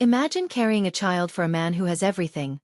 Imagine carrying a child for a man who has everything: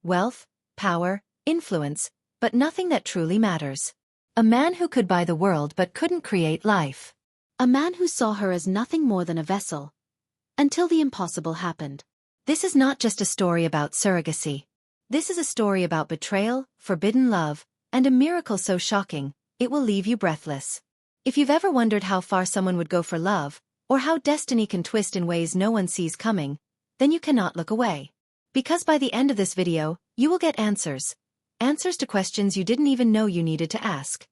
wealth, power, influence, but nothing that truly matters. A man who could buy the world but couldn't create life. A man who saw her as nothing more than a vessel. Until the impossible happened. This is not just a story about surrogacy. This is a story about betrayal, forbidden love, and a miracle so shocking, it will leave you breathless. If you've ever wondered how far someone would go for love, or how destiny can twist in ways no one sees coming, then you cannot look away. Because by the end of this video, you will get answers. Answers to questions you didn't even know you needed to ask.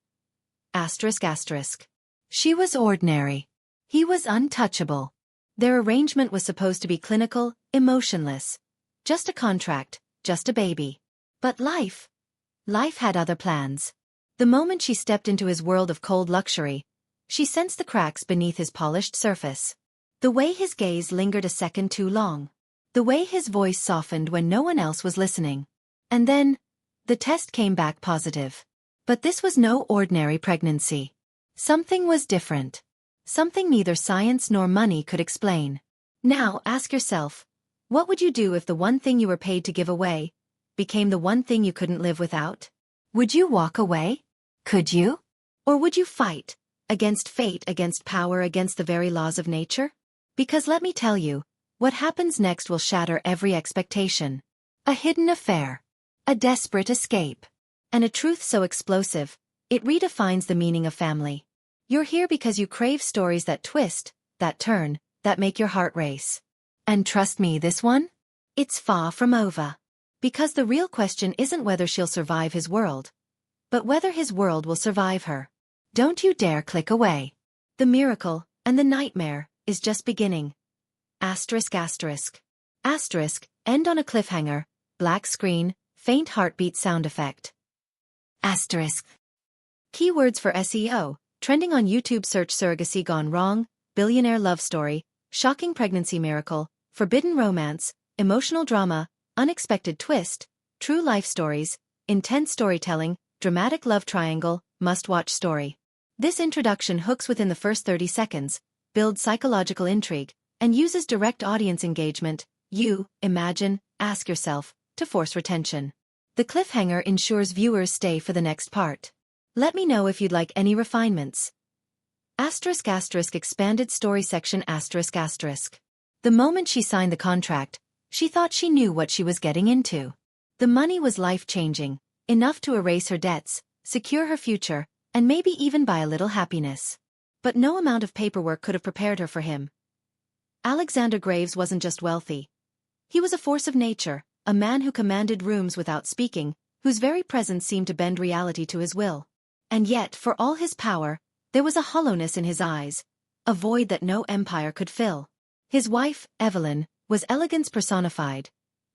Asterisk asterisk. She was ordinary. He was untouchable. Their arrangement was supposed to be clinical, emotionless. Just a contract, just a baby. But life had other plans. The moment she stepped into his world of cold luxury, she sensed the cracks beneath his polished surface. The way his gaze lingered a second too long. The way his voice softened when no one else was listening. And then, the test came back positive. But this was no ordinary pregnancy. Something was different. Something neither science nor money could explain. Now ask yourself, what would you do if the one thing you were paid to give away became the one thing you couldn't live without? Would you walk away? Could you? Or would you fight? Against fate, against power, against the very laws of nature? Because let me tell you, what happens next will shatter every expectation. A hidden affair. A desperate escape. And a truth so explosive, it redefines the meaning of family. You're here because you crave stories that twist, that turn, that make your heart race. And trust me, this one? It's far from over. Because the real question isn't whether she'll survive his world, but whether his world will survive her. Don't you dare click away. The miracle, and the nightmare, is just beginning. Asterisk asterisk. Asterisk, end on a cliffhanger, black screen, faint heartbeat sound effect. Asterisk. Keywords for SEO, trending on YouTube: search surrogacy gone wrong, billionaire love story, shocking pregnancy miracle, forbidden romance, emotional drama, unexpected twist, true life stories, intense storytelling, dramatic love triangle, must-watch story. This introduction hooks within the first 30 seconds, builds psychological intrigue, and uses direct audience engagement, ask yourself, to force retention. The cliffhanger ensures viewers stay for the next part. Let me know if you'd like any refinements. Asterisk asterisk expanded story section asterisk asterisk. The moment she signed the contract, she thought she knew what she was getting into. The money was life-changing, enough to erase her debts, secure her future, and maybe even buy a little happiness. But no amount of paperwork could have prepared her for him. Alexander Graves wasn't just wealthy. He was a force of nature, a man who commanded rooms without speaking, whose very presence seemed to bend reality to his will. And yet, for all his power, there was a hollowness in his eyes, a void that no empire could fill. His wife, Evelyn, was elegance personified.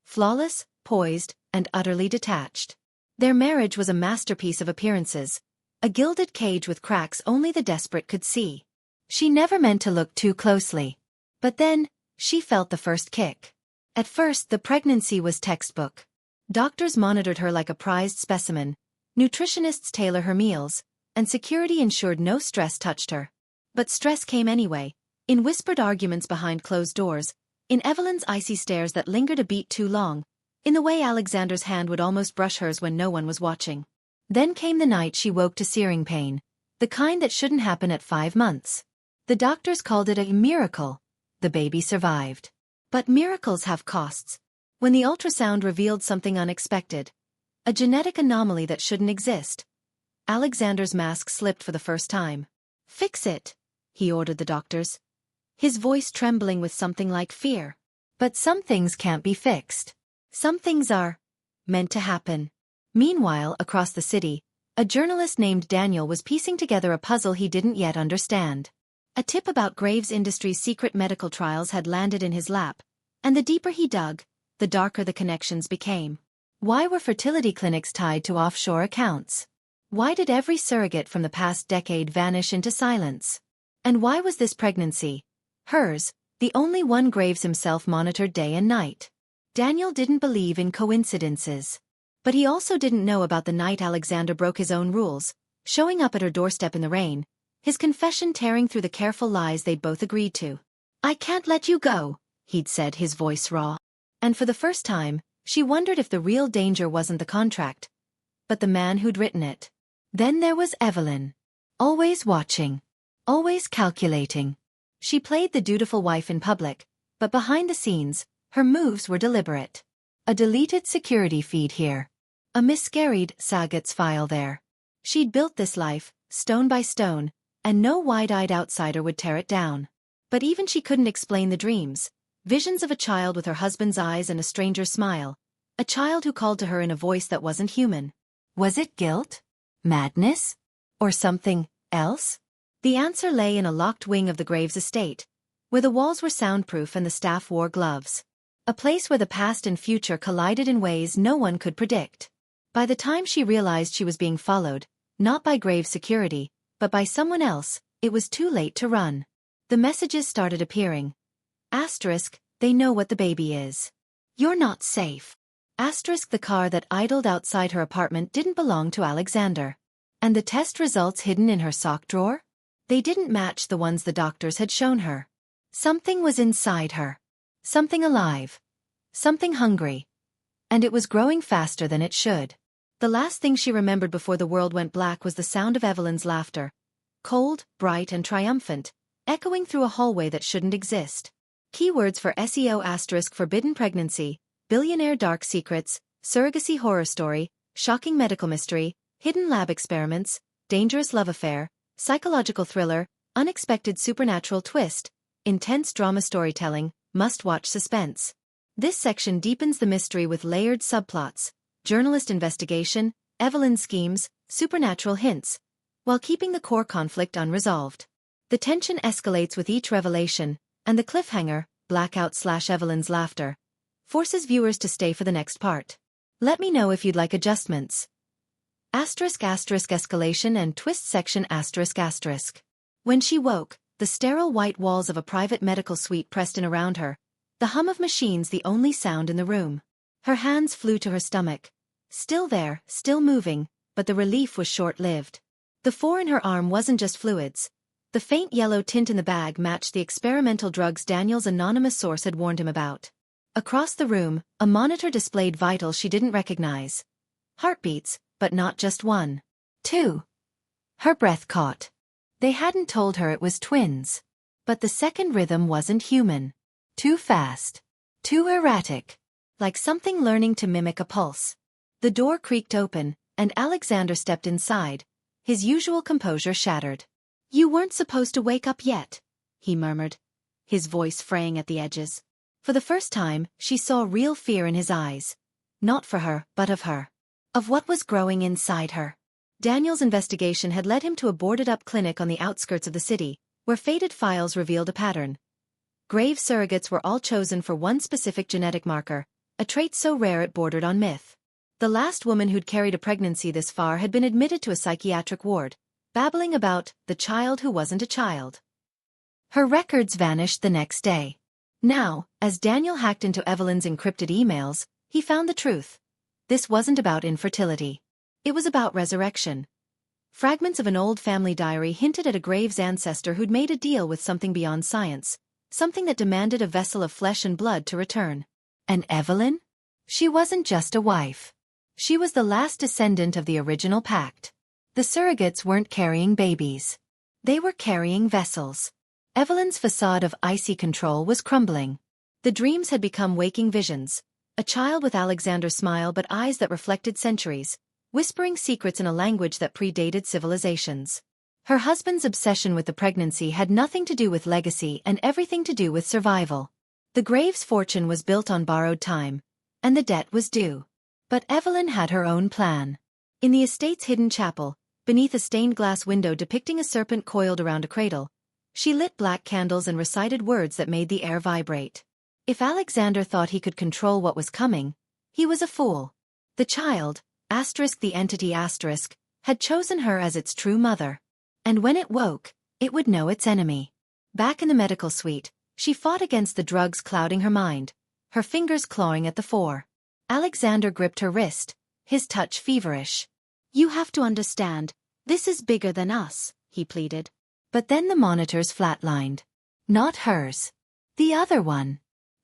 Flawless, poised, and utterly detached. Their marriage was a masterpiece of appearances, a gilded cage with cracks only the desperate could see. She never meant to look too closely. But then, she felt the first kick. At first, the pregnancy was textbook. Doctors monitored her like a prized specimen, nutritionists tailor her meals, and security ensured no stress touched her. But stress came anyway, in whispered arguments behind closed doors, in Evelyn's icy stares that lingered a beat too long, in the way Alexander's hand would almost brush hers when no one was watching. Then came the night she woke to searing pain, the kind that shouldn't happen at 5 months. The doctors called it a miracle. The baby survived. But miracles have costs. When the ultrasound revealed something unexpected, a genetic anomaly that shouldn't exist, Alexander's mask slipped for the first time. "Fix it," he ordered the doctors, his voice trembling with something like fear. But some things can't be fixed. Some things are meant to happen. Meanwhile, across the city, a journalist named Daniel was piecing together a puzzle he didn't yet understand. A tip about Graves Industries' secret medical trials had landed in his lap, and the deeper he dug, the darker the connections became. Why were fertility clinics tied to offshore accounts? Why did every surrogate from the past decade vanish into silence? And why was this pregnancy, hers, the only one Graves himself monitored day and night? Daniel didn't believe in coincidences. But he also didn't know about the night Alexander broke his own rules, showing up at her doorstep in the rain, his confession tearing through the careful lies they'd both agreed to. "I can't let you go," he'd said, his voice raw. And for the first time, she wondered if the real danger wasn't the contract, but the man who'd written it. Then there was Evelyn. Always watching. Always calculating. She played the dutiful wife in public, but behind the scenes, her moves were deliberate. A deleted security feed here. A miscarried Sagat's file there. She'd built this life, stone by stone, and no wide-eyed outsider would tear it down. But even she couldn't explain the dreams. Visions of a child with her husband's eyes and a stranger's smile. A child who called to her in a voice that wasn't human. Was it guilt? Madness? Or something else? The answer lay in a locked wing of the Graves estate, where the walls were soundproof and the staff wore gloves. A place where the past and future collided in ways no one could predict. By the time she realized she was being followed, not by Graves security, but by someone else, it was too late to run. The messages started appearing. Asterisk, they know what the baby is. You're not safe. Asterisk, the car that idled outside her apartment didn't belong to Alexander. And the test results hidden in her sock drawer? They didn't match the ones the doctors had shown her. Something was inside her. Something alive. Something hungry. And it was growing faster than it should. The last thing she remembered before the world went black was the sound of Evelyn's laughter. Cold, bright and triumphant, echoing through a hallway that shouldn't exist. Keywords for SEO asterisk forbidden pregnancy, billionaire dark secrets, surrogacy horror story, shocking medical mystery, hidden lab experiments, dangerous love affair, psychological thriller, unexpected supernatural twist, intense drama storytelling, must-watch suspense. This section deepens the mystery with layered subplots, journalist investigation, Evelyn's schemes, supernatural hints, while keeping the core conflict unresolved. The tension escalates with each revelation, and the cliffhanger, blackout/Evelyn's laughter, forces viewers to stay for the next part. Let me know if you'd like adjustments. Asterisk asterisk escalation and twist section asterisk asterisk. When she woke, the sterile white walls of a private medical suite pressed in around her, the hum of machines the only sound in the room. Her hands flew to her stomach. Still there, still moving, but the relief was short-lived. The four in her arm wasn't just fluids. The faint yellow tint in the bag matched the experimental drugs Daniel's anonymous source had warned him about. Across the room, a monitor displayed vitals she didn't recognize. Heartbeats, but not just one. Two. Her breath caught. They hadn't told her it was twins. But the second rhythm wasn't human. Too fast. Too erratic. Like something learning to mimic a pulse. The door creaked open, and Alexander stepped inside, his usual composure shattered. "You weren't supposed to wake up yet," he murmured, his voice fraying at the edges. For the first time, she saw real fear in his eyes. Not for her, but of her. Of what was growing inside her. Daniel's investigation had led him to a boarded-up clinic on the outskirts of the city, where faded files revealed a pattern. Grave surrogates were all chosen for one specific genetic marker, a trait so rare it bordered on myth. The last woman who'd carried a pregnancy this far had been admitted to a psychiatric ward, babbling about the child who wasn't a child. Her records vanished the next day. Now, as Daniel hacked into Evelyn's encrypted emails, he found the truth. This wasn't about infertility. It was about resurrection. Fragments of an old family diary hinted at a Graves ancestor who'd made a deal with something beyond science, something that demanded a vessel of flesh and blood to return. And Evelyn? She wasn't just a wife. She was the last descendant of the original pact. The surrogates weren't carrying babies. They were carrying vessels. Evelyn's facade of icy control was crumbling. The dreams had become waking visions. A child with Alexander's smile but eyes that reflected centuries, whispering secrets in a language that predated civilizations. Her husband's obsession with the pregnancy had nothing to do with legacy and everything to do with survival. The Graves' fortune was built on borrowed time, and the debt was due. But Evelyn had her own plan. In the estate's hidden chapel, beneath a stained glass window depicting a serpent coiled around a cradle, she lit black candles and recited words that made the air vibrate. If Alexander thought he could control what was coming, he was a fool. The child, asterisk the entity asterisk, had chosen her as its true mother. And when it woke, it would know its enemy. Back in the medical suite, she fought against the drugs clouding her mind, her fingers clawing at the fore. Alexander gripped her wrist, his touch feverish. "You have to understand, this is bigger than us," he pleaded. But then the monitors flatlined. Not hers. The other one.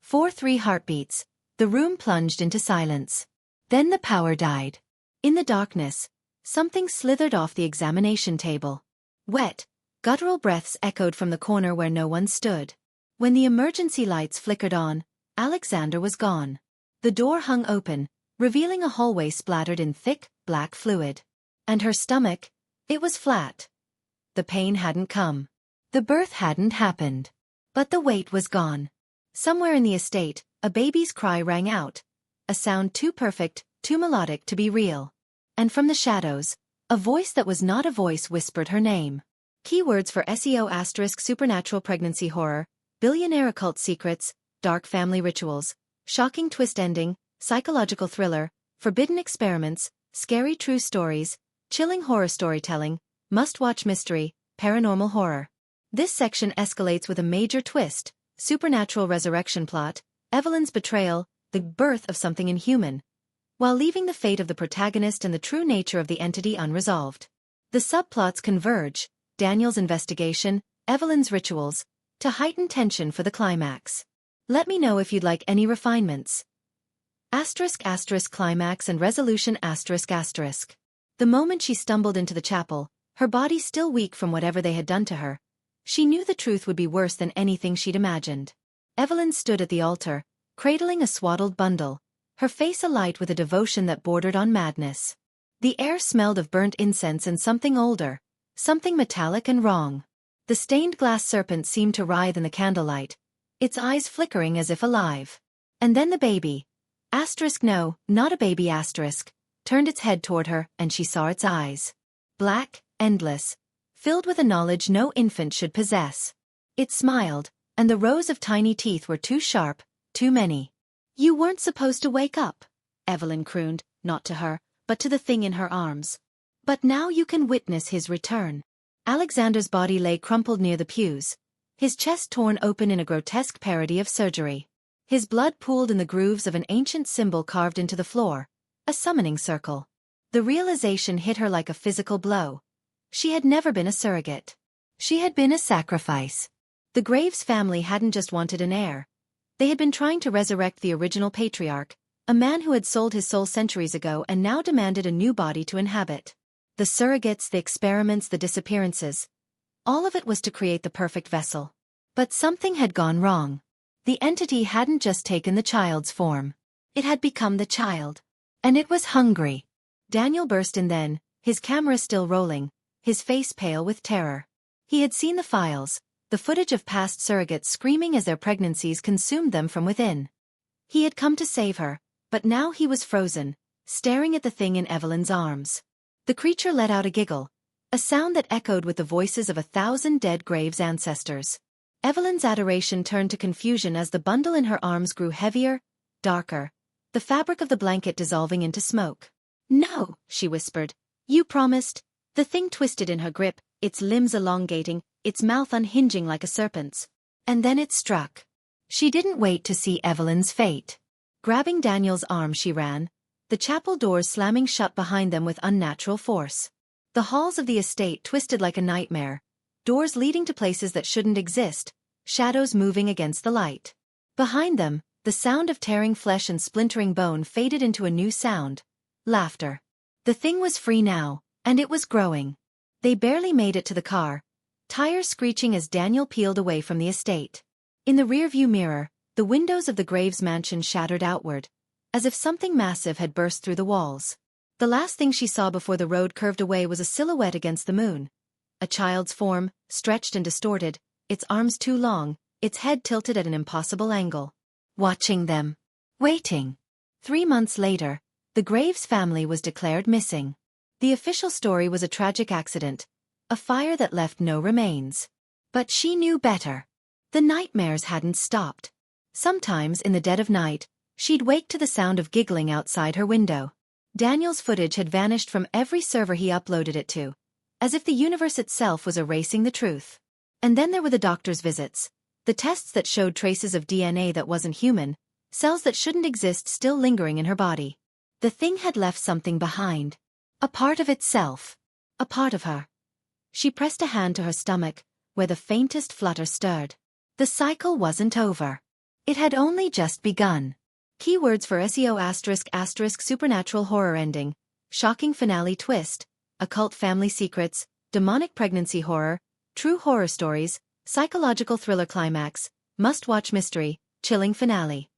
4-3 heartbeats. The room plunged into silence. Then the power died. In the darkness, something slithered off the examination table. Wet, guttural breaths echoed from the corner where no one stood. When the emergency lights flickered on, Alexander was gone. The door hung open, revealing a hallway splattered in thick, black fluid. And her stomach, it was flat. The pain hadn't come. The birth hadn't happened. But the weight was gone. Somewhere in the estate, a baby's cry rang out. A sound too perfect, too melodic to be real. And from the shadows, a voice that was not a voice whispered her name. Keywords for SEO * supernatural pregnancy horror, billionaire occult secrets, dark family rituals, shocking twist ending, psychological thriller, forbidden experiments, scary true stories, chilling horror storytelling, must-watch mystery, paranormal horror. This section escalates with a major twist, supernatural resurrection plot, Evelyn's betrayal, the birth of something inhuman, while leaving the fate of the protagonist and the true nature of the entity unresolved. The subplots converge, Daniel's investigation, Evelyn's rituals, to heighten tension for the climax. Let me know if you'd like any refinements. *** climax and resolution ***. The moment she stumbled into the chapel, her body still weak from whatever they had done to her, she knew the truth would be worse than anything she'd imagined. Evelyn stood at the altar, cradling a swaddled bundle, her face alight with a devotion that bordered on madness. The air smelled of burnt incense and something older, something metallic and wrong. The stained glass serpent seemed to writhe in the candlelight, its eyes flickering as if alive. And then the baby, no, not a baby turned its head toward her, and she saw its eyes. Black, endless, filled with a knowledge no infant should possess. It smiled, and the rows of tiny teeth were too sharp, too many. "You weren't supposed to wake up," Evelyn crooned, not to her, but to the thing in her arms. "But now you can witness his return." Alexander's body lay crumpled near the pews, his chest torn open in a grotesque parody of surgery. His blood pooled in the grooves of an ancient symbol carved into the floor, a summoning circle. The realization hit her like a physical blow. She had never been a surrogate. She had been a sacrifice. The Graves family hadn't just wanted an heir. They had been trying to resurrect the original patriarch, a man who had sold his soul centuries ago and now demanded a new body to inhabit. The surrogates, the experiments, the disappearances. All of it was to create the perfect vessel. But something had gone wrong. The entity hadn't just taken the child's form. It had become the child. And it was hungry. Daniel burst in then, his camera still rolling, his face pale with terror. He had seen the files, the footage of past surrogates screaming as their pregnancies consumed them from within. He had come to save her, but now he was frozen, staring at the thing in Evelyn's arms. The creature let out a giggle, a sound that echoed with the voices of 1,000 dead Graves ancestors. Evelyn's adoration turned to confusion as the bundle in her arms grew heavier, darker, the fabric of the blanket dissolving into smoke. "No," she whispered. "You promised." The thing twisted in her grip, its limbs elongating, its mouth unhinging like a serpent's. And then it struck. She didn't wait to see Evelyn's fate. Grabbing Daniel's arm she ran, the chapel doors slamming shut behind them with unnatural force. The halls of the estate twisted like a nightmare, doors leading to places that shouldn't exist, shadows moving against the light. Behind them, the sound of tearing flesh and splintering bone faded into a new sound. Laughter. The thing was free now, and it was growing. They barely made it to the car, tires screeching as Daniel peeled away from the estate. In the rearview mirror, the windows of the Graves mansion shattered outward, as if something massive had burst through the walls. The last thing she saw before the road curved away was a silhouette against the moon. A child's form, stretched and distorted, its arms too long, its head tilted at an impossible angle. Watching them. Waiting. 3 months later, the Graves family was declared missing. The official story was a tragic accident, a fire that left no remains. But she knew better. The nightmares hadn't stopped. Sometimes in the dead of night, she'd wake to the sound of giggling outside her window. Daniel's footage had vanished from every server he uploaded it to, as if the universe itself was erasing the truth. And then there were the doctor's visits, the tests that showed traces of DNA that wasn't human, cells that shouldn't exist still lingering in her body. The thing had left something behind. A part of itself. A part of her. She pressed a hand to her stomach, where the faintest flutter stirred. The cycle wasn't over. It had only just begun. Keywords for SEO*** supernatural horror ending, shocking finale twist, occult family secrets, demonic pregnancy horror, true horror stories, psychological thriller climax, must-watch mystery, chilling finale.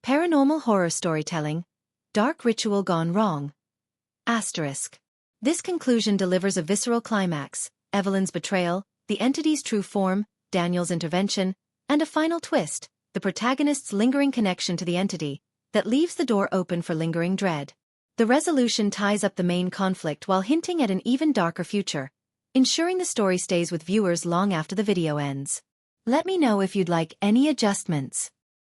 Paranormal horror storytelling, dark ritual gone wrong. Asterisk. This conclusion delivers a visceral climax, Evelyn's betrayal, the entity's true form, Daniel's intervention, and a final twist, the protagonist's lingering connection to the entity, that leaves the door open for lingering dread. The resolution ties up the main conflict while hinting at an even darker future, ensuring the story stays with viewers long after the video ends. Let me know if you'd like any adjustments.